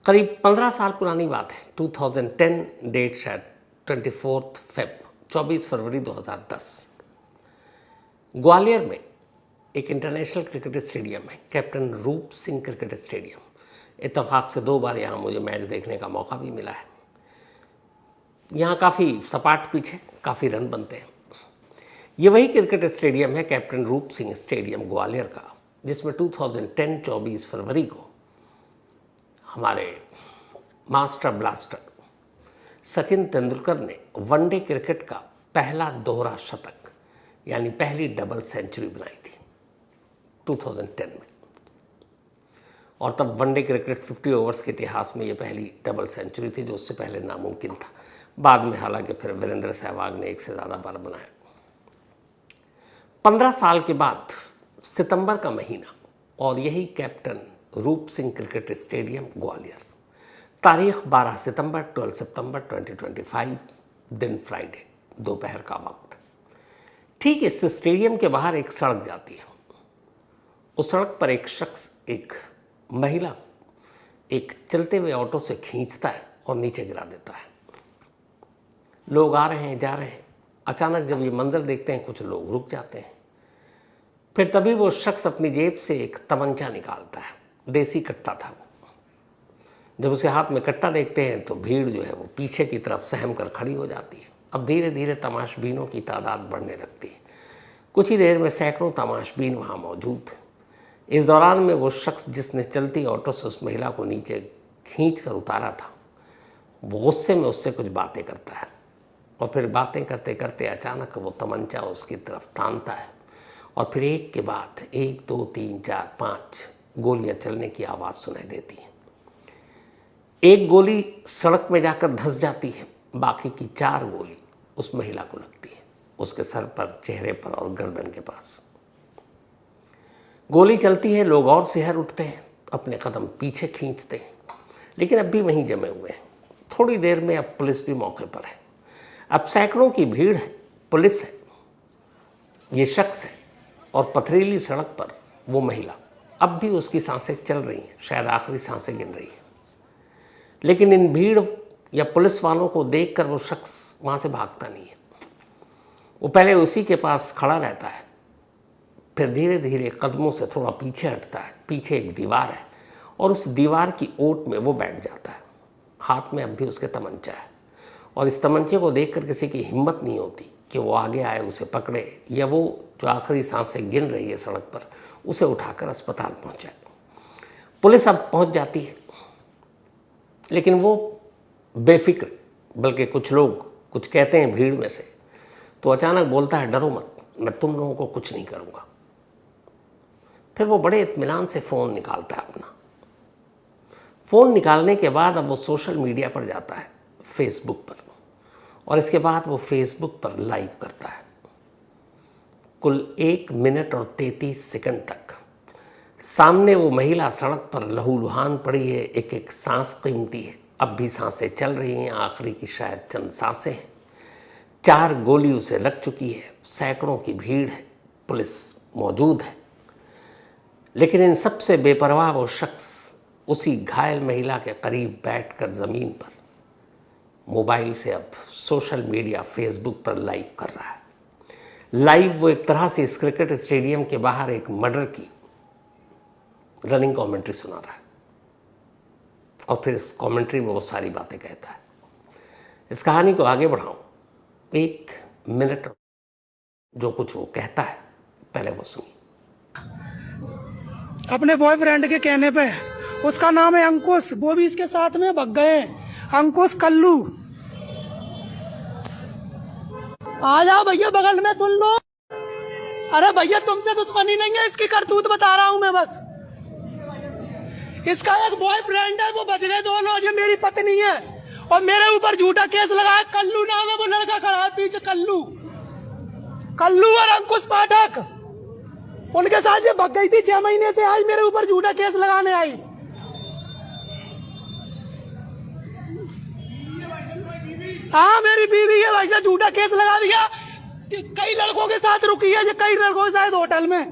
करीब 15 साल पुरानी बात है। 2010 डेट शायद 24 फरवरी 2010। ग्वालियर में एक इंटरनेशनल क्रिकेट स्टेडियम है, कैप्टन रूप सिंह क्रिकेट स्टेडियम। इत्तेफाक से 2 बार यहाँ मुझे मैच देखने का मौका भी मिला है। यहाँ काफ़ी सपाट पिच है, काफ़ी रन बनते हैं। ये वही क्रिकेट स्टेडियम है, कैप्टन रूप सिंह स्टेडियम ग्वालियर का, जिसमें 2010 24 फरवरी को हमारे मास्टर ब्लास्टर सचिन तेंदुलकर ने वनडे क्रिकेट का पहला दोहरा शतक यानी पहली डबल सेंचुरी बनाई थी 2010 में। और तब वनडे क्रिकेट 50 ओवर्स के इतिहास में ये पहली डबल सेंचुरी थी, जो उससे पहले नामुमकिन था। बाद में हालांकि फिर वीरेंद्र सहवाग ने 1 से ज़्यादा बार बनाया। 15 साल के बाद सितंबर का महीना और यही कैप्टन रूप सिंह क्रिकेट स्टेडियम ग्वालियर, तारीख 12 सितंबर 12 सितंबर 2025, दिन फ्राइडे, दोपहर का वक्त। ठीक इस स्टेडियम के बाहर एक सड़क जाती है। उस सड़क पर एक शख्स, एक महिला, एक चलते हुए ऑटो से खींचता है और नीचे गिरा देता है। लोग आ रहे हैं, जा रहे हैं। अचानक जब ये मंजर देखते हैं, कुछ लोग रुक जाते हैं। फिर तभी वो शख्स अपनी जेब से एक तमंचा निकालता है। देसी कट्टा था वो। जब उसके हाथ में कट्टा देखते हैं तो भीड़ जो है वो पीछे की तरफ सहम कर खड़ी हो जाती है। अब धीरे धीरे तमाशबीनों की तादाद बढ़ने लगती है। कुछ ही देर में सैकड़ों तमाशबीन वहाँ मौजूद थे। इस दौरान में वो शख्स जिसने चलती ऑटो से उस महिला को नीचे खींच कर उतारा था, वो गुस्से में उससे कुछ बातें करता है और फिर बातें करते करते अचानक वो तमंचा उसकी तरफ तानता है और फिर एक के बाद 1 2 3 4 5 गोलियां चलने की आवाज़ सुनाई देती है। एक गोली सड़क में जाकर धंस जाती है, बाकी की 4 गोली उस महिला को लगती है, उसके सर पर, चेहरे पर और गर्दन के पास। गोली चलती है, लोग और सिहर उठते हैं, अपने कदम पीछे खींचते हैं, लेकिन अब भी वहीं जमे हुए हैं। थोड़ी देर में अब पुलिस भी मौके पर है। अब सैकड़ों की भीड़ है, पुलिस है, ये शख्स है और पथरीली सड़क पर वो महिला। अब भी उसकी सांसें चल रही हैं, शायद आखिरी सांसें गिन रही है। लेकिन इन भीड़ या पुलिस वालों को देखकर वो शख्स वहाँ से भागता नहीं है। वो पहले उसी के पास खड़ा रहता है, फिर धीरे धीरे कदमों से थोड़ा पीछे हटता है। पीछे एक दीवार है और उस दीवार की ओट में वो बैठ जाता है। हाथ में अब भी उसके तमंचा है और इस तमंचे को देखकर किसी की हिम्मत नहीं होती कि वो आगे आए, उसे पकड़े या वो जो आखिरी सांसें गिन रही है सड़क पर, उसे उठाकर अस्पताल पहुंचाए। पुलिस अब पहुंच जाती है, लेकिन वो बेफिक्र, बल्कि कुछ लोग कुछ कहते हैं भीड़ में से, तो अचानक बोलता है, डरो मत, मैं तुम लोगों को कुछ नहीं करूँगा। फिर वो बड़े इत्मीनान से फ़ोन निकालता है अपना। फ़ोन निकालने के बाद अब वो सोशल मीडिया पर जाता है, फेसबुक पर, और इसके बाद वो फेसबुक पर लाइव करता है। कुल 1 मिनट और 33 सेकंड तक सामने वो महिला सड़क पर लहूलुहान पड़ी है। एक एक सांस कीमती है, अब भी सांसें चल रही हैं, आखिरी की शायद चंद सांसें हैं। 4 गोली उसे लग चुकी है, सैकड़ों की भीड़ है, पुलिस मौजूद है। लेकिन इन सबसे बेपरवाह वो शख्स उसी घायल महिला के करीब बैठकर ज़मीन पर मोबाइल से अब सोशल मीडिया, फेसबुक पर लाइव कर रहा है। लाइव वो एक तरह से इस क्रिकेट स्टेडियम के बाहर एक मर्डर की रनिंग कमेंट्री सुना रहा है और फिर इस कमेंट्री में वो सारी बातें कहता है। इस कहानी को आगे बढ़ाऊं, 1 मिनट जो कुछ वो कहता है, पहले वो सुनिए। अपने बॉयफ्रेंड के कहने पे, उसका नाम है अंकुश, वो भी इसके साथ में भग गए। अंकुश कल्लू, आ जाओ भैया, बगल में सुन लो। अरे भैया तुमसे दुश्मनी नहीं है, इसकी करतूत बता रहा हूं मैं बस। इसका एक बॉयफ्रेंड है, वो बच गए दोनों। ये मेरी पत्नी है और मेरे ऊपर झूठा केस लगाया। कल्लू नाम है, वो लड़का खड़ा है पीछे, कल्लू। कल्लू और अंकुश पाठक, उनके साथ ये भग गई थी 6 महीने से। आज मेरे ऊपर झूठा केस लगाने आई। हाँ मेरी बीवी है भाई साहब, झूठा केस लगा दिया। कई लड़कों के साथ रुकी है, कई लड़कों के साथ होटल में।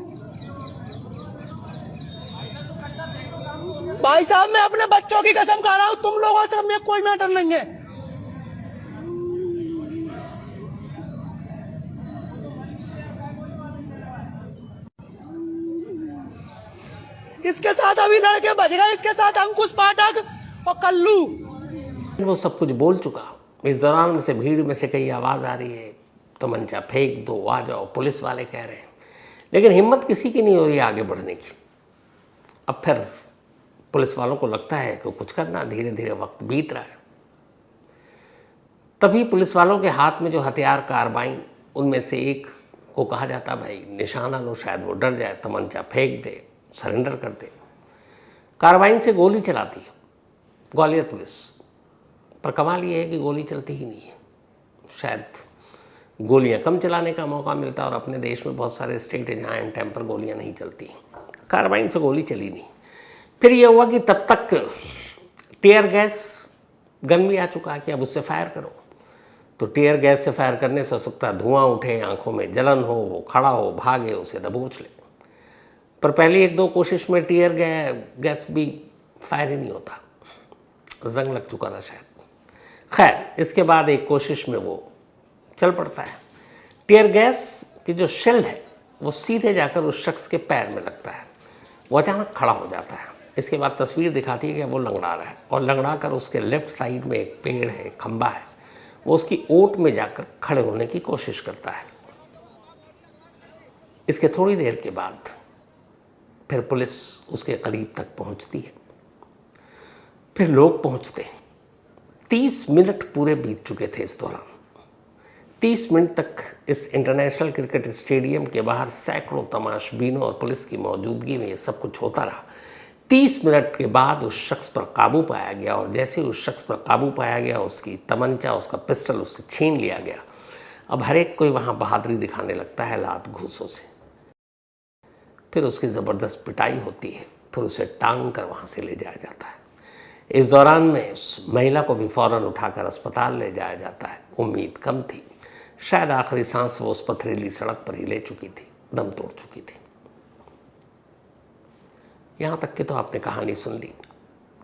भाई साहब मैं अपने बच्चों की कसम खा रहा हूं, तुम लोगों से मैं कोई मैटर नहीं है। इसके साथ अभी लड़के बज गए, इसके साथ अंकुश पाठक और कल्लू। वो सब कुछ बोल चुका। इस दौरान से भीड़ में से कई आवाज़ आ रही है, तमंचा फेंक दो, आ जाओ, पुलिस वाले कह रहे हैं, लेकिन हिम्मत किसी की नहीं हो रही आगे बढ़ने की। अब फिर पुलिस वालों को लगता है कि कुछ करना, धीरे धीरे वक्त बीत रहा है। तभी पुलिस वालों के हाथ में जो हथियार कार्बाइन, उनमें से एक को कहा जाता भाई निशाना लो, शायद वो डर जाए, तमंचा फेंक दे, सरेंडर कर दे। कार्बाइन से गोली चलाती है ग्वालियर पुलिस, पर कमाल ये है कि गोली चलती ही नहीं है। शायद गोलियां कम चलाने का मौका मिलता है और अपने देश में बहुत सारे स्टेट हैं जहाँ एन टाइम पर गोलियां नहीं चलती। कार्बाइन से गोली चली नहीं। फिर ये हुआ कि तब तक टीयर गैस गन भी आ चुका है कि अब उससे फायर करो। तो टीयर गैस से फायर करने से हो सकता है धुआं उठे, आंखों में जलन हो, वो खड़ा हो, भागे, उसे दबोच ले। पर पहली एक दो कोशिश में टीयर गैस भी फायर ही नहीं होता, जंग लग चुका था शायद। खैर, इसके बाद एक कोशिश में वो चल पड़ता है। टीयर गैस की जो शेल है वो सीधे जाकर उस शख्स के पैर में लगता है, वो अचानक खड़ा हो जाता है। इसके बाद तस्वीर दिखाती है कि वो लंगड़ा रहा है और लंगड़ा कर उसके लेफ्ट साइड में एक पेड़ है, खंबा है, वो उसकी ओट में जाकर खड़े होने की कोशिश करता है। इसके थोड़ी देर के बाद फिर पुलिस उसके करीब तक पहुंचती है, फिर लोग पहुंचते हैं। 30 मिनट पूरे बीत चुके थे इस दौरान। 30 मिनट तक इस इंटरनेशनल क्रिकेट स्टेडियम के बाहर सैकड़ों तमाशबीनों और पुलिस की मौजूदगी में ये सब कुछ होता रहा। 30 मिनट के बाद उस शख्स पर काबू पाया गया और जैसे उस शख्स पर काबू पाया गया, उसकी तमंचा, उसका पिस्टल उससे छीन लिया गया। अब हर एक कोई वहाँ बहादुरी दिखाने लगता है लात घूंसों से। फिर उसकी ज़बरदस्त पिटाई होती है, फिर उसे टांग कर वहाँ से ले जाया जाता है। इस दौरान में उस महिला को भी फ़ौरन उठाकर अस्पताल ले जाया जाता है। उम्मीद कम थी, शायद आखिरी सांस वो उस पथरीली सड़क पर ही ले चुकी थी, दम तोड़ चुकी थी। यहाँ तक कि तो आपने कहानी सुन ली,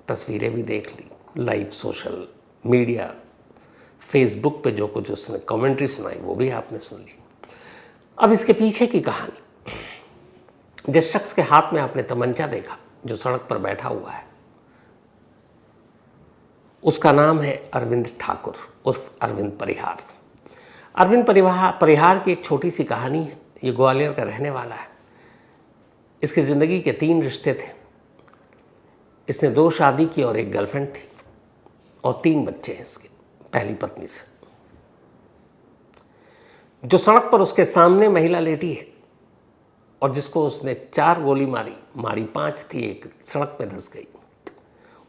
तस्वीरें भी देख ली, लाइव सोशल मीडिया फेसबुक पे जो कुछ उसने कमेंट्री सुनाई वो भी आपने सुन ली। अब इसके पीछे की कहानी, जिस शख्स के हाथ में आपने तमंचा देखा, जो सड़क पर बैठा हुआ है, उसका नाम है अरविंद ठाकुर उर्फ अरविंद परिहार। अरविंद परिहार की एक छोटी सी कहानी है। ये ग्वालियर का रहने वाला है। इसकी ज़िंदगी के 3 रिश्ते थे। इसने 2 शादी की और एक गर्लफ्रेंड थी और 3 बच्चे हैं इसके पहली पत्नी से। जो सड़क पर उसके सामने महिला लेटी है और जिसको उसने 4 गोली मारी 5 थी, एक सड़क पे धंस गई,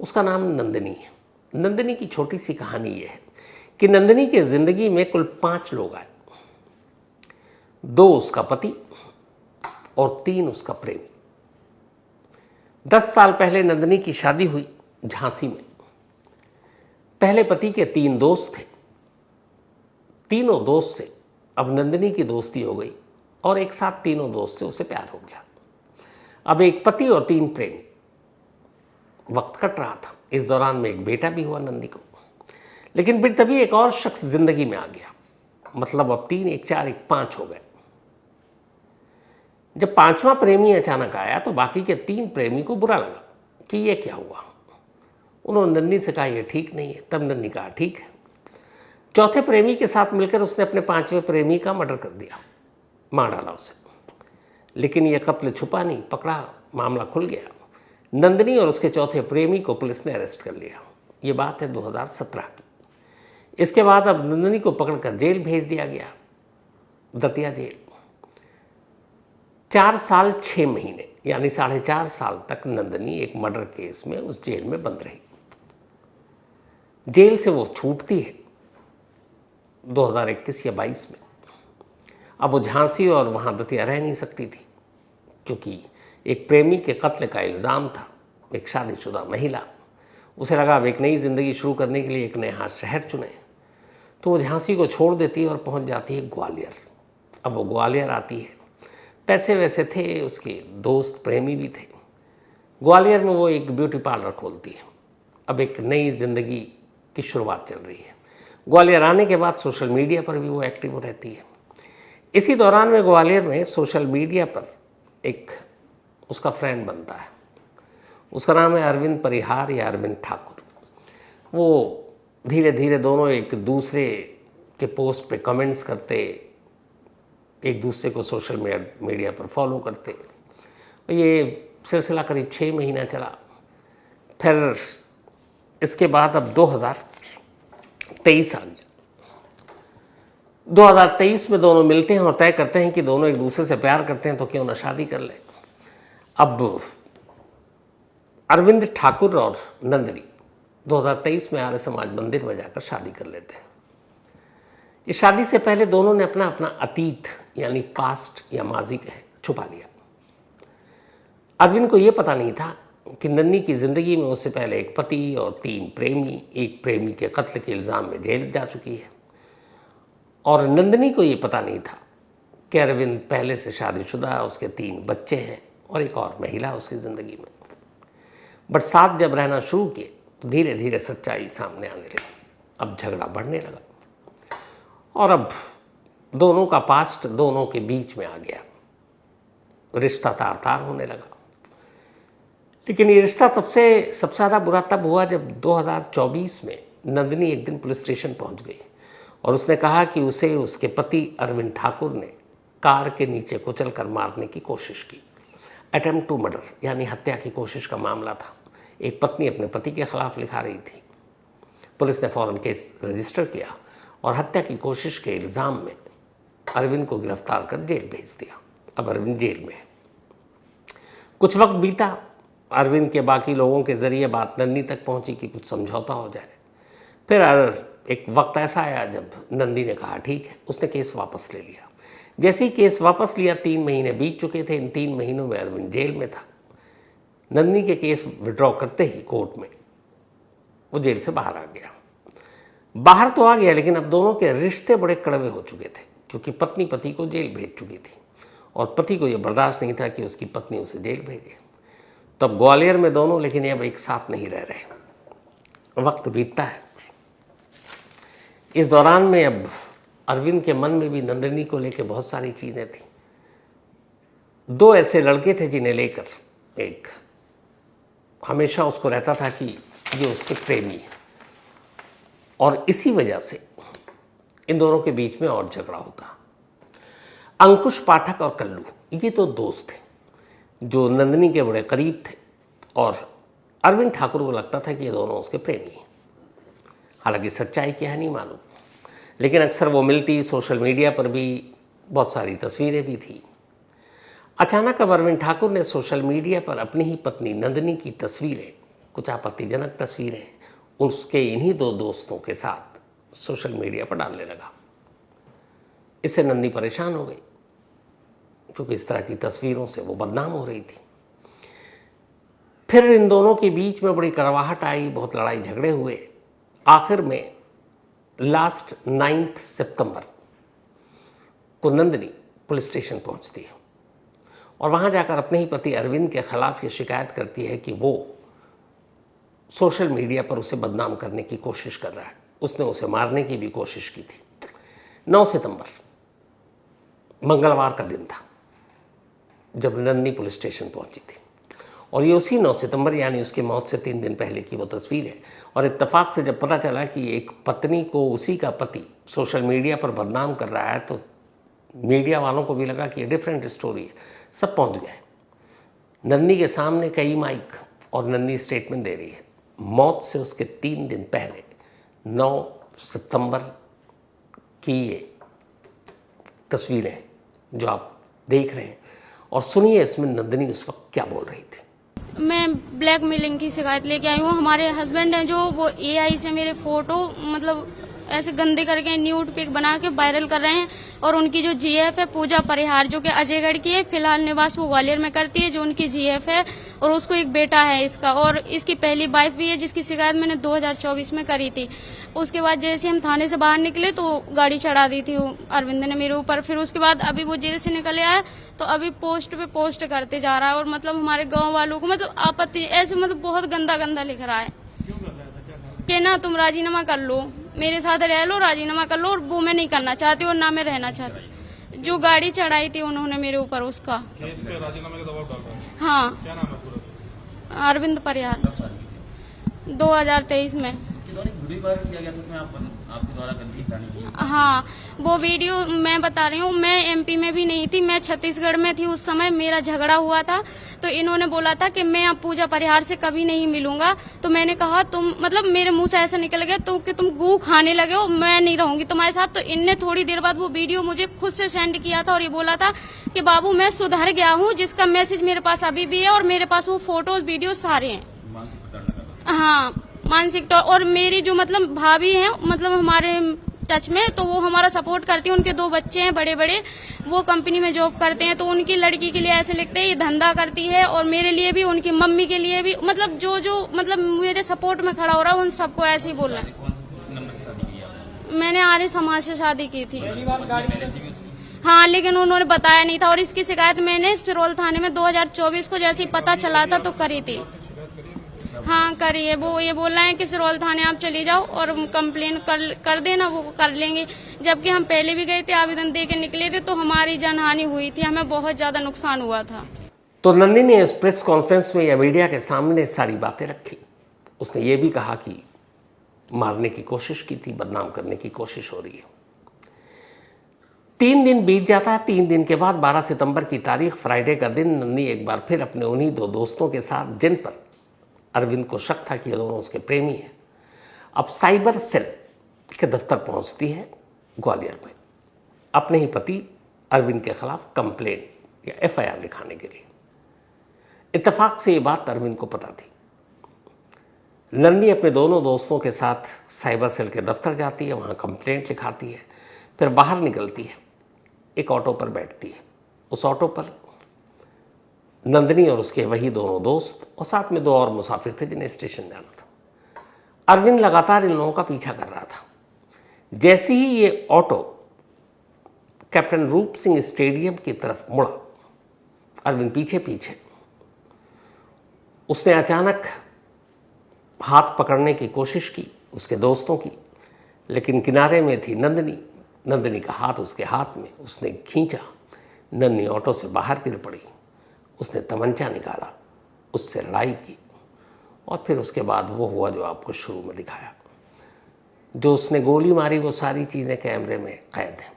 उसका नाम नंदिनी है। नंदिनी की छोटी सी कहानी यह है कि नंदिनी की ज़िंदगी में कुल 5 लोग आए। 2 उसका पति और 3 उसका प्रेमी। 10 साल पहले नंदिनी की शादी हुई झांसी में। पहले पति के 3 दोस्त थे। तीनों दोस्त से अब नंदिनी की दोस्ती हो गई और एक साथ तीनों दोस्त से उसे प्यार हो गया। अब एक पति और 3 प्रेमी। वक्त कट रहा था। इस दौरान में एक बेटा भी हुआ नंदी को। लेकिन फिर तभी एक और शख्स जिंदगी में आ गया। मतलब अब 3, एक 4, एक 5 हो गए। जब 5वां प्रेमी अचानक आया तो बाकी के 3 प्रेमी को बुरा लगा कि ये क्या हुआ। उन्होंने नन्नी से कहा ये ठीक नहीं है। तब नन्नी कहा ठीक है। चौथे प्रेमी के साथ मिलकर उसने अपने 5वें प्रेमी का मर्डर कर दिया, मार डाला उसे। लेकिन यह कत्ल छुपा नहीं, पकड़ा, मामला खुल गया। नंदिनी और उसके चौथे प्रेमी को पुलिस ने अरेस्ट कर लिया। ये बात है 2017 की। इसके बाद अब नंदिनी को पकड़कर जेल भेज दिया गया, दतिया जेल। 4 साल 6 महीने यानी 4.5 साल तक नंदिनी एक मर्डर केस में उस जेल में बंद रही। जेल से वो छूटती है 2021 या 22 में। अब वो झांसी और वहाँ दतिया रह नहीं सकती थी, क्योंकि एक प्रेमी के कत्ल का इल्ज़ाम था। एक शादीशुदा महिला, उसे लगा अब एक नई ज़िंदगी शुरू करने के लिए एक नया शहर चुने, तो वो झांसी को छोड़ देती है और पहुंच जाती है ग्वालियर। अब वो ग्वालियर आती है। पैसे वैसे थे, उसके दोस्त प्रेमी भी थे। ग्वालियर में वो एक ब्यूटी पार्लर खोलती है। अब एक नई ज़िंदगी की शुरुआत चल रही है। ग्वालियर आने के बाद सोशल मीडिया पर भी वो एक्टिव रहती है। इसी दौरान में ग्वालियर में सोशल मीडिया पर एक उसका फ्रेंड बनता है। उसका नाम है अरविंद परिहार या अरविंद ठाकुर। वो धीरे धीरे दोनों एक दूसरे के पोस्ट पे कमेंट्स करते, एक दूसरे को सोशल मीडिया पर फॉलो करते। ये सिलसिला करीब 6 महीना चला। फिर इसके बाद अब 2023 आ गया। 2023 में दोनों मिलते हैं और तय करते हैं कि दोनों एक दूसरे से प्यार करते हैं तो क्यों ना शादी कर लें। अब अरविंद ठाकुर और नंदिनी 2023 में आर्य समाज मंदिर में जाकर शादी कर लेते हैं। इस शादी से पहले दोनों ने अपना अपना अतीत यानी पास्ट या माजी कहे छुपा लिया। अरविंद को यह पता नहीं था कि नन्नी की जिंदगी में उससे पहले एक पति और 3 प्रेमी, एक प्रेमी के कत्ल के इल्जाम में जेल जा चुकी है। और नंदिनी को यह पता नहीं था कि अरविंद पहले से शादीशुदा, उसके 3 बच्चे हैं और एक और महिला उसकी जिंदगी में। बट साथ जब रहना शुरू किए तो धीरे धीरे सच्चाई सामने आने लगी। अब झगड़ा बढ़ने लगा और अब दोनों का पास्ट दोनों के बीच में आ गया। रिश्ता तार तार होने लगा। लेकिन ये रिश्ता सबसे ज़्यादा बुरा तब हुआ जब 2024 में नंदिनी एक दिन पुलिस स्टेशन पहुंच गई और उसने कहा कि उसे उसके पति अरविंद ठाकुर ने कार के नीचे कुचलकर मारने की कोशिश की। अटेम्प्ट टू मर्डर यानी हत्या की कोशिश का मामला था। एक पत्नी अपने पति के खिलाफ लिखा रही थी। पुलिस ने फौरन केस रजिस्टर किया और हत्या की कोशिश के इल्ज़ाम में अरविंद को गिरफ्तार कर जेल भेज दिया। अब अरविंद जेल में है। कुछ वक्त बीता। अरविंद के बाकी लोगों के ज़रिए बात नंदिनी तक पहुंची कि कुछ समझौता हो जाए। फिर एक वक्त ऐसा आया जब नंदिनी ने कहा ठीक है। उसने केस वापस ले लिया। जैसे ही केस वापस लिया 3 महीने बीत चुके थे। इन 3 महीनों में अरविंद जेल में था। नंदिनी के केस विड्रॉ करते ही कोर्ट में वो जेल से बाहर आ गया। बाहर तो आ गया लेकिन अब दोनों के रिश्ते बड़े कड़वे हो चुके थे क्योंकि पत्नी पति को जेल भेज चुकी थी और पति को यह बर्दाश्त नहीं था कि उसकी पत्नी उसे जेल भेजे। तब ग्वालियर में दोनों लेकिन अब एक साथ नहीं रह रहे। वक्त बीतता है। इस दौरान में अब अरविंद के मन में भी नंदिनी को लेकर बहुत सारी चीज़ें थी। 2 ऐसे लड़के थे जिन्हें लेकर एक हमेशा उसको रहता था कि ये उसके प्रेमी है और इसी वजह से इन दोनों के बीच में और झगड़ा होता। अंकुश पाठक और कल्लू ये तो दोस्त थे जो नंदिनी के बड़े करीब थे और अरविंद ठाकुर को लगता था कि ये दोनों उसके प्रेमी हैं। हालांकि सच्चाई क्या है नहीं मालूम, लेकिन अक्सर वो मिलती। सोशल मीडिया पर भी बहुत सारी तस्वीरें भी थी। अचानक अब अरविंद ठाकुर ने सोशल मीडिया पर अपनी ही पत्नी नंदिनी की तस्वीरें, कुछ आपत्तिजनक तस्वीरें, उसके इन्हीं 2 दोस्तों के साथ सोशल मीडिया पर डालने लगा। इससे नंदिनी परेशान हो गई क्योंकि इस तरह की तस्वीरों से वो बदनाम हो रही थी। फिर इन दोनों के बीच में बड़ी कड़वाहट आई, बहुत लड़ाई झगड़े हुए। आखिर में लास्ट 9 सितंबर को नंदिनी पुलिस स्टेशन पहुंचती है और वहां जाकर अपने ही पति अरविंद के खिलाफ ये शिकायत करती है कि वो सोशल मीडिया पर उसे बदनाम करने की कोशिश कर रहा है। उसने उसे मारने की भी कोशिश की थी। 9 सितंबर मंगलवार का दिन था जब नंदिनी पुलिस स्टेशन पहुंची थी और ये उसी 9 सितंबर यानी उसकी मौत से 3 दिन पहले की वो तस्वीर है। और इत्तेफाक से जब पता चला कि एक पत्नी को उसी का पति सोशल मीडिया पर बदनाम कर रहा है तो मीडिया वालों को भी लगा कि ये डिफरेंट स्टोरी है। सब पहुंच गए। नंदिनी के सामने कई माइक और नंदिनी स्टेटमेंट दे रही है। मौत से उसके 3 दिन पहले 9 सितंबर की ये तस्वीरें जो आप देख रहे हैं और सुनिए इसमें नंदिनी उस वक्त क्या बोल रही थी। मैं ब्लैकमेलिंग की शिकायत लेके आई हूँ। हमारे हस्बैंड हैं जो वो AI से मेरे फोटो मतलब ऐसे गंदे करके न्यूड पिक बना के वायरल कर रहे हैं। और उनकी जो जीएफ है पूजा परिहार, जो कि अजयगढ़ की है, फिलहाल निवास वो ग्वालियर में करती है, जो उनकी जीएफ है, और उसको एक बेटा है इसका, और इसकी पहली वाइफ भी है, जिसकी शिकायत मैंने 2024 में करी थी। उसके बाद जैसे हम थाने से बाहर निकले तो गाड़ी चढ़ा दी थी अरविंद ने मेरे ऊपर। फिर उसके बाद अभी वो जेल से निकल आया तो अभी पोस्ट पे पोस्ट करते जा रहा है, और मतलब हमारे गांव वालों को मतलब आपत्ति, ऐसे मतलब बहुत गंदा गंदा लिख रहा है कि ना तुम राजीनामा कर लो, मेरे साथ रह लो, राजीनामा कर लो, और वो मैं नहीं करना चाहती और ना मैं रहना चाहती। जो गाड़ी चढ़ाई थी उन्होंने मेरे ऊपर, उसका राजीनामे का दबाव डाल रहा है। हाँ, क्या नाम है पूरा? अरविंद परिहार, 2023 में। वीडियो वायरल किया गया था आपके द्वारा गंदगी फैलाने की। हाँ, वो वीडियो मैं बता रही हूँ, मैं एमपी में भी नहीं थी, मैं छत्तीसगढ़ में थी उस समय। मेरा झगड़ा हुआ था तो इन्होंने बोला था कि मैं अब पूजा परिहार से कभी नहीं मिलूंगा। तो मैंने कहा तुम, मतलब मेरे मुंह से ऐसा निकल गया तो कि तुम गू खाने लगे हो, मैं नहीं रहूंगी तुम्हारे साथ। तो इनने थोड़ी देर बाद वो वीडियो मुझे खुद से सेंड किया था और ये बोला था कि बाबू मैं सुधर गया हूँ, जिसका मैसेज मेरे पास अभी भी है और मेरे पास वो फोटोज वीडियो सारे हैं। हाँ, मानसिक तौर। और मेरी जो मतलब भाभी हैं, मतलब हमारे टच में, तो वो हमारा सपोर्ट करती हैं। उनके 2 बच्चे हैं बड़े बड़े, वो कंपनी में जॉब करते हैं। तो उनकी लड़की के लिए ऐसे लिखते हैं ये धंधा करती है, और मेरे लिए भी, उनकी मम्मी के लिए भी, मतलब जो जो मतलब मेरे सपोर्ट में खड़ा हो रहा है उन सबको ऐसे ही बोल रहा है। मैंने आर्य समाज से शादी की थी। हाँ, लेकिन उन्होंने बताया नहीं था। और इसकी शिकायत मैंने सिरोल थाने में 2024 को जैसे ही पता चला था तो करी थी। हाँ, करिए। वो ये बोल रहे हैं कि सिरोल थाने आप चली जाओ और कंप्लेन कर देना, वो कर लेंगे। जबकि हम पहले भी गए थे, आवेदन दे के निकले थे, तो हमारी जानहानि हुई थी, हमें बहुत ज्यादा नुकसान हुआ था। तो नंदिनी ने इस प्रेस कॉन्फ्रेंस में या मीडिया के सामने सारी बातें रखी। उसने ये भी कहा कि मारने की कोशिश की थी, बदनाम करने की कोशिश हो रही है। 3 दिन बीत जाता है। 3 दिन के बाद 12 सितंबर की तारीख, फ्राइडे का दिन, नंदिनी एक बार फिर अपने उन्हीं 2 दोस्तों के साथ, जिन पर अरविंद को शक था कि ये दोनों उसके प्रेमी हैं, अब साइबर सेल के दफ्तर पहुंचती है ग्वालियर में, अपने ही पति अरविंद के खिलाफ कंप्लेन या एफआईआर लिखाने के लिए। इत्तेफाक से ये बात अरविंद को पता थी। नंदिनी अपने दोनों दोस्तों के साथ साइबर सेल के दफ्तर जाती है, वहाँ कंप्लेंट लिखाती है, फिर बाहर निकलती है, एक ऑटो पर बैठती है। उस ऑटो पर नंदिनी और उसके वही दोनों दोस्त और साथ में 2 और मुसाफिर थे जिन्हें स्टेशन जाना था। अरविंद लगातार इन लोगों का पीछा कर रहा था। जैसे ही ये ऑटो कैप्टन रूप सिंह स्टेडियम की तरफ मुड़ा, अरविंद पीछे पीछे, उसने अचानक हाथ पकड़ने की कोशिश की उसके दोस्तों की, लेकिन किनारे में थी नंदिनी। नंदिनी का हाथ उसके हाथ में, उसने खींचा, नंदिनी ऑटो से बाहर गिर पड़ी। उसने तमंचा निकाला, उससे लड़ाई की, और फिर उसके बाद वो हुआ जो आपको शुरू में दिखाया। जो उसने गोली मारी वो सारी चीज़ें कैमरे में कैद हैं।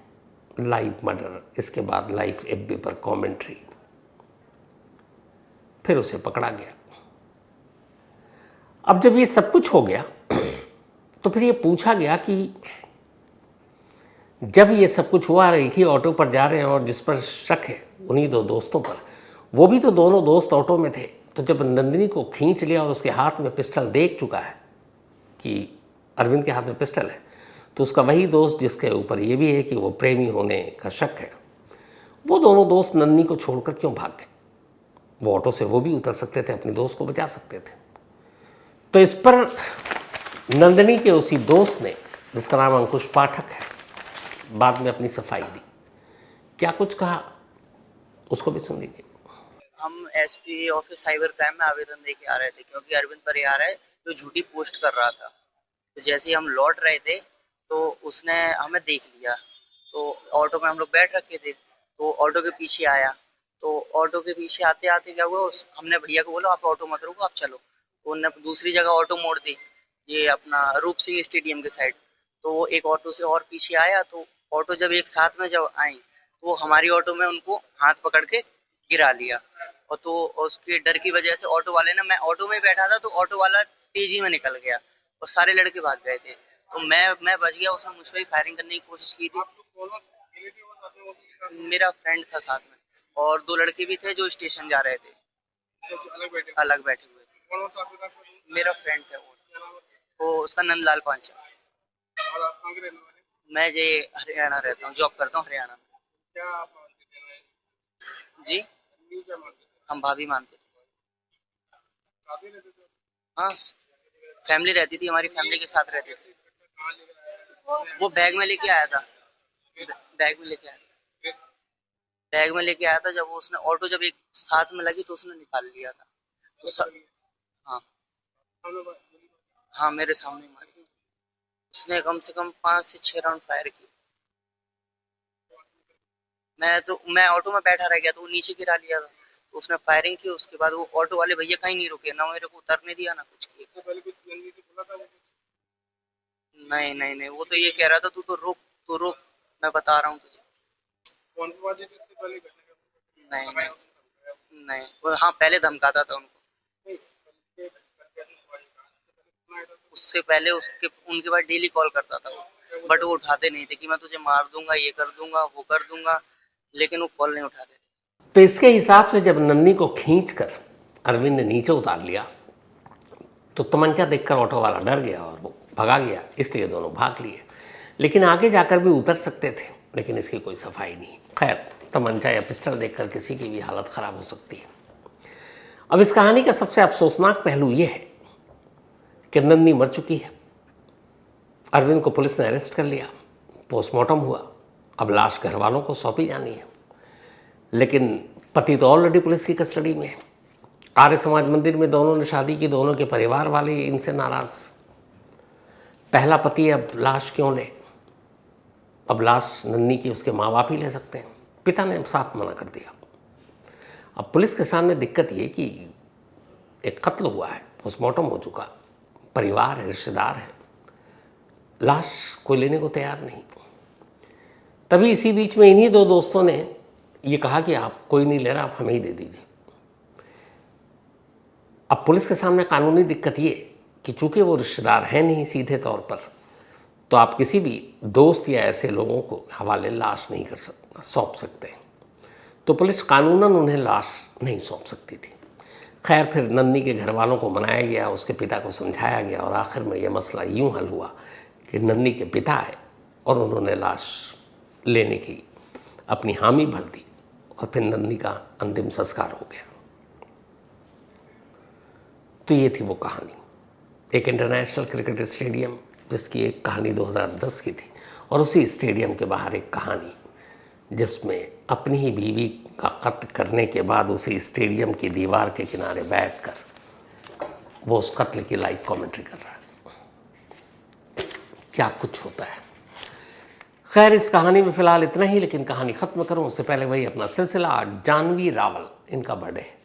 लाइव मर्डर, इसके बाद लाइव एफबी पर कमेंट्री। फिर उसे पकड़ा गया। अब जब ये सब कुछ हो गया तो फिर ये पूछा गया कि जब ये सब कुछ हुआ, एक ही ऑटो पर जा रहे हैं और जिस पर शक है उन्हीं 2 दोस्तों पर, वो भी तो दोनों दोस्त ऑटो में थे, तो जब नंदिनी को खींच लिया और उसके हाथ में पिस्टल देख चुका है कि अरविंद के हाथ में पिस्टल है, तो उसका वही दोस्त जिसके ऊपर ये भी है कि वो प्रेमी होने का शक है, वो दोनों दोस्त नंदिनी को छोड़कर क्यों भाग गए? वो ऑटो से वो भी उतर सकते थे, अपने दोस्त को बचा सकते थे। तो इस पर नंदिनी के उसी दोस्त ने, जिसका नाम अंकुश पाठक है, बाद में अपनी सफाई दी। क्या कुछ कहा उसको भी सुन लीजिए। हम एसपी ऑफिस साइबर क्राइम में आवेदन दे के आ रहे थे, क्योंकि अरविंद परिहार है जो झूठी पोस्ट कर रहा था। तो जैसे ही हम लौट रहे थे तो उसने हमें देख लिया, तो ऑटो में हम लोग बैठ रखे थे, तो ऑटो के पीछे आया। तो ऑटो के पीछे आते आते क्या हुआ, हमने भैया को बोला आप ऑटो मत रुको, आप चलो। तो उन्होंने दूसरी जगह ऑटो मोड़ दी, ये अपना रूप सिंह स्टेडियम के साइड। तो वो एक ऑटो से और पीछे आया, तो ऑटो जब एक साथ में जब आई तो हमारी ऑटो में उनको हाथ पकड़ के गिरा लिया। और तो उसके डर की वजह से ऑटो वाले ने, मैं ऑटो में बैठा था तो ऑटो वाला तेजी में निकल गया और सारे लड़के भाग गए थे। तो मैं बच गया, उसने मुझ पर फायरिंग करने की कोशिश की थी। मेरा फ्रेंड था साथ में, और 2 लड़के भी थे जो स्टेशन जा रहे थे, अलग बैठे हुए। मेरा फ्रेंड था वो उसका नंदलाल पांचा। मैं जे हरियाणा रहता हूँ, जॉब करता हूँ हरियाणा में। जी, हम भाभी मानते थे। हाँ, फैमिली रहती थी, हमारी फैमिली के साथ रहते थे। वो बैग में लेके आया था, बैग में लेके आया था, बैग में लेके आया था। जब उसने ऑटो जब एक साथ में लगी तो उसने निकाल लिया था। तो हाँ हाँ, मेरे सामने मारी। उसने कम से कम 5 से 6 राउंड फायर किए। मैं ऑटो में बैठा रह गया तो वो नीचे गिरा लिया था। तो उसने फायरिंग की, उसके बाद वो ऑटो वाले भैया कहीं नहीं रुके, ना मेरे को उतरने दिया ना कुछ किया। नहीं नहीं नहीं, वो तो ये कह रहा था तू तो रुक, मैं बता रहा हूँ तुझे। नहीं नहीं नहीं, वो हाँ पहले धमकाता था उनको। उससे पहले उनके बाद डेली कॉल करता था वो, बट वो उठाते नहीं थे कि मैं तुझे मार दूंगा, ये कर दूंगा, वो कर दूंगा, लेकिन वो कॉल नहीं उठाते थे। तो इसके हिसाब से जब नन्नी को खींचकर अरविंद ने नीचे उतार लिया तो तमंचा देखकर ऑटो वाला डर गया और वो भगा गया, इसलिए दोनों भाग लिए। लेकिन आगे जाकर भी उतर सकते थे, लेकिन इसकी कोई सफाई नहीं। खैर, तमंचा या पिस्टल देखकर किसी की भी हालत खराब हो सकती है। अब इस कहानी का सबसे अफसोसनाक पहलू यह है कि नन्नी मर चुकी है। अरविंद को पुलिस ने अरेस्ट कर लिया, पोस्टमार्टम हुआ, अब लाश घर वालों को सौंपी जानी है। लेकिन पति तो ऑलरेडी पुलिस की कस्टडी में है। आर्य समाज मंदिर में दोनों ने शादी की, दोनों के परिवार वाले इनसे नाराज। पहला पति अब लाश क्यों ले? अब लाश नन्नी की उसके माँ बाप ही ले सकते हैं। पिता ने साफ मना कर दिया। अब पुलिस के सामने दिक्कत ये कि एक कत्ल हुआ है, पोस्टमार्टम हो चुका, परिवार है, रिश्तेदार है, लाश कोई लेने को तैयार नहीं। तभी इसी बीच में इन्हीं दो दोस्तों ने ये कहा कि आप कोई नहीं ले रहा, आप हमें ही दे दीजिए। अब पुलिस के सामने कानूनी दिक्कत ये कि चूंकि वो रिश्तेदार हैं नहीं सीधे तौर पर, तो आप किसी भी दोस्त या ऐसे लोगों को हवाले लाश नहीं कर सकते, सौंप सकते। तो पुलिस कानूनन उन्हें लाश नहीं सौंप सकती थी। खैर, फिर नन्नी के घर वालों को मनाया गया, उसके पिता को समझाया गया और आखिर में यह मसला यूं हल हुआ कि नन्नी के पिता आए और उन्होंने लाश लेने की अपनी हामी भर दी और फिर नन्नी का अंतिम संस्कार हो गया। तो ये थी वो कहानी, एक इंटरनेशनल क्रिकेट स्टेडियम जिसकी एक कहानी 2010 की थी, और उसी स्टेडियम के बाहर एक कहानी जिसमें अपनी ही बीवी का कत्ल करने के बाद उसी स्टेडियम की दीवार के किनारे बैठकर वो उस कत्ल की लाइव कमेंट्री कर रहा है। क्या कुछ होता है। खैर, इस कहानी में फ़िलहाल इतना ही, लेकिन कहानी ख़त्म करूं उससे पहले वही अपना सिलसिला। जानवी रावल, इनका बर्थडे है,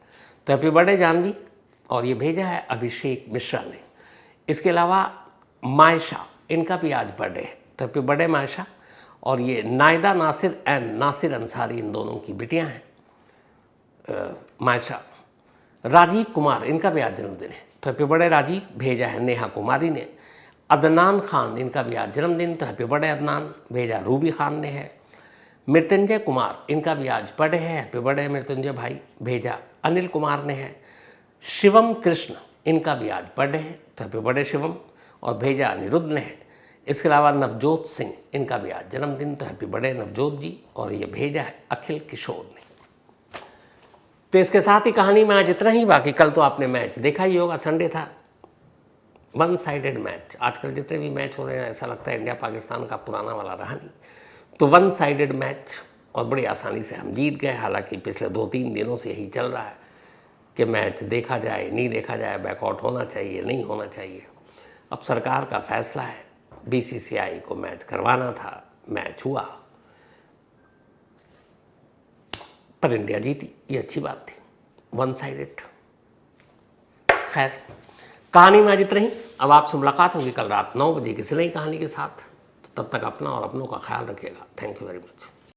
तो हैप्पी बर्थडे जानवी। और ये भेजा है अभिषेक मिश्रा ने। इसके अलावा मायशा, इनका भी आज बर्थडे है, तो हैप्पी बर्थडे मायशा। और ये नायदा नासिर एंड नासिर अंसारी, इन दोनों की बेटियां हैं मायशा। राजीव कुमार, इनका भी आज जन्मदिन है, तो हैप्पी बर्थडे राजीव। भेजा है नेहा कुमारी ने। अदनान खान, इनका भी आज जन्मदिन, तो हैप्पी बर्थडे अदनान। भेजा रूबी खान ने है। मृत्युंजय कुमार, इनका भी आज बर्थडे है, हैप्पी बर्थडे मृत्युंजय भाई। भेजा अनिल कुमार ने है। शिवम कृष्ण, इनका भी आज बर्थडे है, तो हैप्पी बर्थडे शिवम। और भेजा अनिरुद्ध ने है। इसके अलावा नवजोत सिंह, इनका भी आज जन्मदिन, तो हैप्पी बर्थडे नवजोत जी। और ये भेजा है अखिल किशोर ने। तो इसके साथ ही कहानी में आज इतना ही। बाकी कल तो आपने मैच देखा ही होगा, संडे था, वन साइडेड मैच। आजकल जितने भी मैच हो रहे हैं ऐसा लगता है इंडिया पाकिस्तान का पुराना वाला रहा नहीं, तो वन साइडेड मैच, और बड़ी आसानी से हम जीत गए। हालांकि पिछले 2-3 दिनों से यही चल रहा है कि मैच देखा जाए, नहीं देखा जाए, बैकआउट होना चाहिए, नहीं होना चाहिए। अब सरकार का फैसला है, बीसीसीआई को मैच करवाना था, मैच हुआ, पर इंडिया जीती, ये अच्छी बात थी, वन साइडेड। खैर, कहानी में आज इतना ही। अब आपसे मुलाकात होगी कल रात 9 बजे किसी नई कहानी के साथ। तो तब तक अपना और अपनों का ख्याल रखिएगा। Thank you very much.